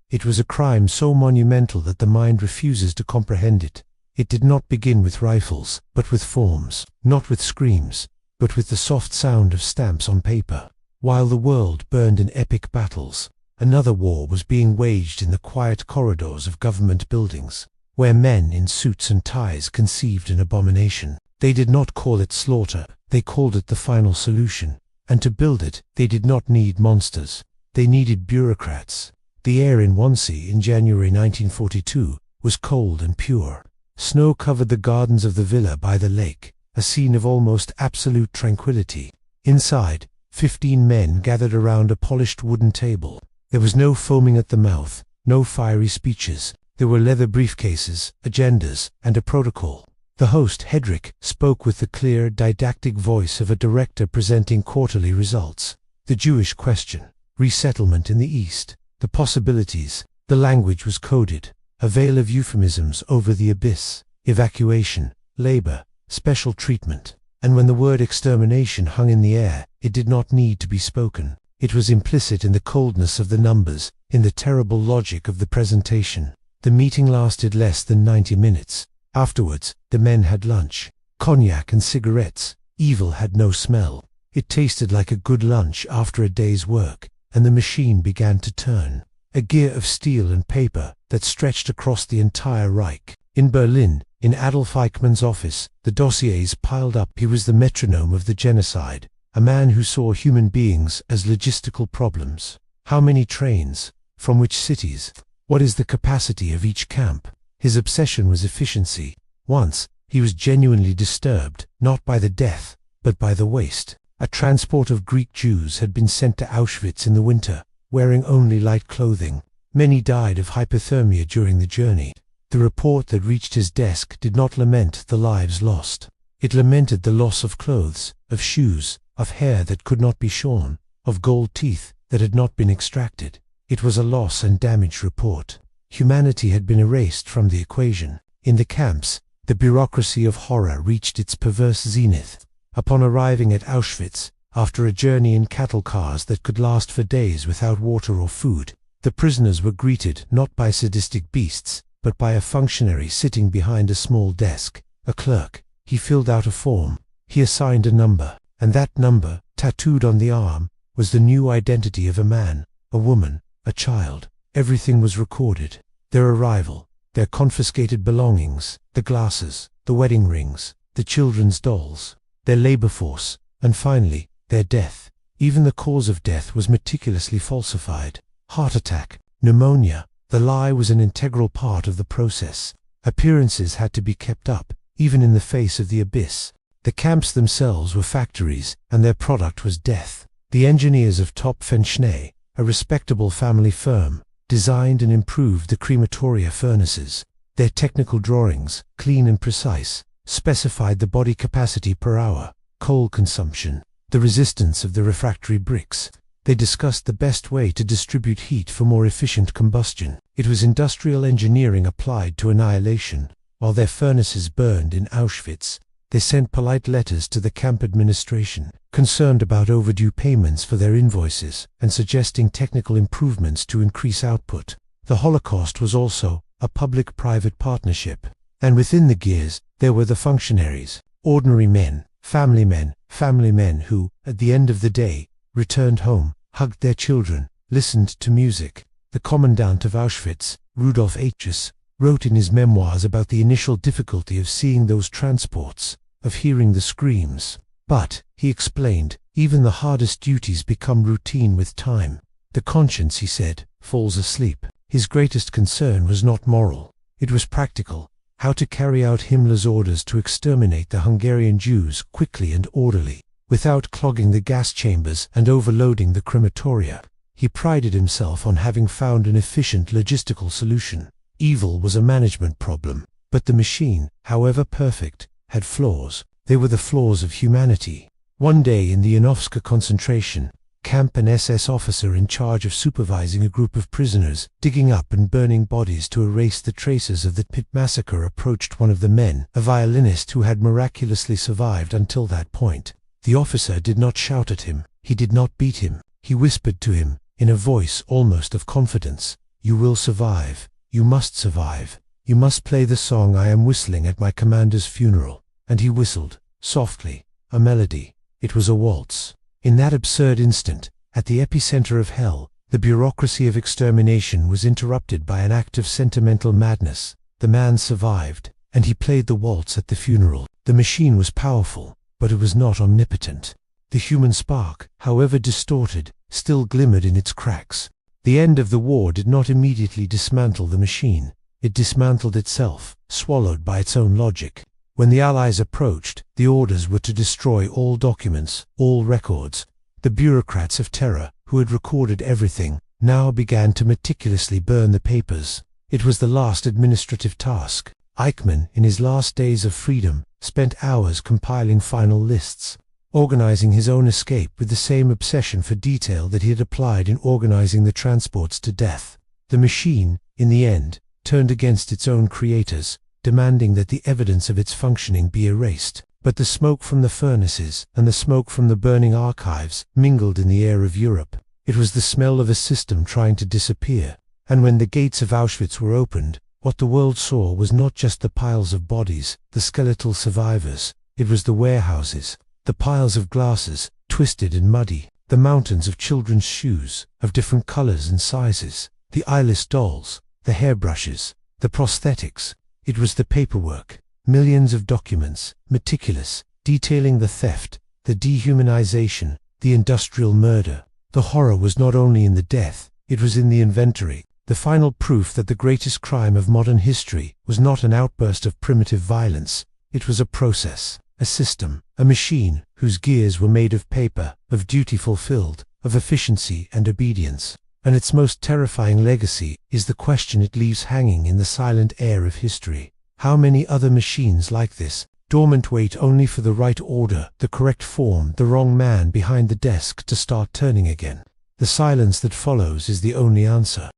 It was a crime so monumental that the mind refuses to comprehend it. It did not begin with rifles, but with forms, not with screams, but with the soft sound of stamps on paper. While the world burned in epic battles, another war was being waged in the quiet corridors of government buildings, where men in suits and ties conceived an abomination. They did not call it slaughter, they called it the final solution. And to build it, they did not need monsters. They needed bureaucrats. The air in Wannsee in January 1942 was cold and pure. Snow covered the gardens of the villa by the lake, a scene of almost absolute tranquility. Inside, 15 men gathered around a polished wooden table. There was no foaming at the mouth, no fiery speeches. There were leather briefcases, agendas, and a protocol. The host, Hedrick, spoke with the clear, didactic voice of a director presenting quarterly results. The Jewish question, resettlement in the East, the possibilities. The language was coded, a veil of euphemisms over the abyss: evacuation, labor, special treatment. And when the word extermination hung in the air, it did not need to be spoken. It was implicit in the coldness of the numbers, in the terrible logic of the presentation. The meeting lasted less than 90 minutes. Afterwards, the men had lunch. Cognac and cigarettes. Evil had no smell. It tasted like a good lunch after a day's work, and the machine began to turn. A gear of steel and paper that stretched across the entire Reich. In Berlin, in Adolf Eichmann's office, the dossiers piled up. He was the metronome of the genocide, a man who saw human beings as logistical problems. How many trains? From which cities? What is the capacity of each camp? His obsession was efficiency. Once, he was genuinely disturbed, not by the death, but by the waste. A transport of Greek Jews had been sent to Auschwitz in the winter, wearing only light clothing. Many died of hypothermia during the journey. The report that reached his desk did not lament the lives lost. It lamented the loss of clothes, of shoes, of hair that could not be shorn, of gold teeth that had not been extracted. It was a loss and damage report. Humanity had been erased from the equation. In the camps, the bureaucracy of horror reached its perverse zenith. Upon arriving at Auschwitz, after a journey in cattle cars that could last for days without water or food, the prisoners were greeted not by sadistic beasts, but by a functionary sitting behind a small desk, a clerk. He filled out a form. He assigned a number, and that number, tattooed on the arm, was the new identity of a man, a woman, a child. Everything was recorded. Their arrival, their confiscated belongings, the glasses, the wedding rings, the children's dolls, their labor force, and finally, their death. Even the cause of death was meticulously falsified. Heart attack, pneumonia. The lie was an integral part of the process. Appearances had to be kept up, even in the face of the abyss. The camps themselves were factories, and their product was death. The engineers of Topf and Schnee, a respectable family firm, designed and improved the crematoria furnaces. Their technical drawings, clean and precise, specified the body capacity per hour, coal consumption, the resistance of the refractory bricks. They discussed the best way to distribute heat for more efficient combustion. It was industrial engineering applied to annihilation. While their furnaces burned in Auschwitz, they sent polite letters to the camp administration, concerned about overdue payments for their invoices and suggesting technical improvements to increase output. The Holocaust was also a public-private partnership. And within the gears, there were the functionaries, ordinary men who, at the end of the day, returned home, hugged their children, listened to music. The commandant of Auschwitz, Rudolf H. wrote in his memoirs about the initial difficulty of seeing those transports, of hearing the screams. But, he explained, even the hardest duties become routine with time. The conscience, he said, falls asleep. His greatest concern was not moral. It was practical. How to carry out Himmler's orders to exterminate the Hungarian Jews quickly and orderly, without clogging the gas chambers and overloading the crematoria. He prided himself on having found an efficient logistical solution. Evil was a management problem, but the machine, however perfect, had flaws. They were the flaws of humanity. One day in the Janowska concentration camp, an SS officer in charge of supervising a group of prisoners digging up and burning bodies to erase the traces of the pit massacre approached one of the men, a violinist who had miraculously survived until that point. The officer did not shout at him. He did not beat him. He whispered to him, in a voice almost of confidence, "You will survive. You must survive. You must play the song I am whistling at my commander's funeral." And he whistled, softly, a melody. It was a waltz. In that absurd instant, at the epicenter of hell, the bureaucracy of extermination was interrupted by an act of sentimental madness. The man survived, and he played the waltz at the funeral. The machine was powerful, but it was not omnipotent. The human spark, however distorted, still glimmered in its cracks. The end of the war did not immediately dismantle the machine. It dismantled itself, swallowed by its own logic. When the Allies approached, the orders were to destroy all documents, all records. The bureaucrats of terror, who had recorded everything, now began to meticulously burn the papers. It was the last administrative task. Eichmann, in his last days of freedom, spent hours compiling final lists, organizing his own escape with the same obsession for detail that he had applied in organizing the transports to death. The machine, in the end, turned against its own creators, demanding that the evidence of its functioning be erased. But the smoke from the furnaces and the smoke from the burning archives mingled in the air of Europe. It was the smell of a system trying to disappear. And when the gates of Auschwitz were opened, what the world saw was not just the piles of bodies, the skeletal survivors. It was the warehouses, the piles of glasses, twisted and muddy, the mountains of children's shoes, of different colors and sizes, the eyeless dolls, the hairbrushes, the prosthetics. It was the paperwork, millions of documents, meticulous, detailing the theft, the dehumanization, the industrial murder. The horror was not only in the death, it was in the inventory, the final proof that the greatest crime of modern history was not an outburst of primitive violence. It was a process, a system, a machine whose gears were made of paper, of duty fulfilled, of efficiency and obedience. And its most terrifying legacy is the question it leaves hanging in the silent air of history. How many other machines like this, dormant, wait only for the right order, the correct form, the wrong man behind the desk to start turning again? The silence that follows is the only answer.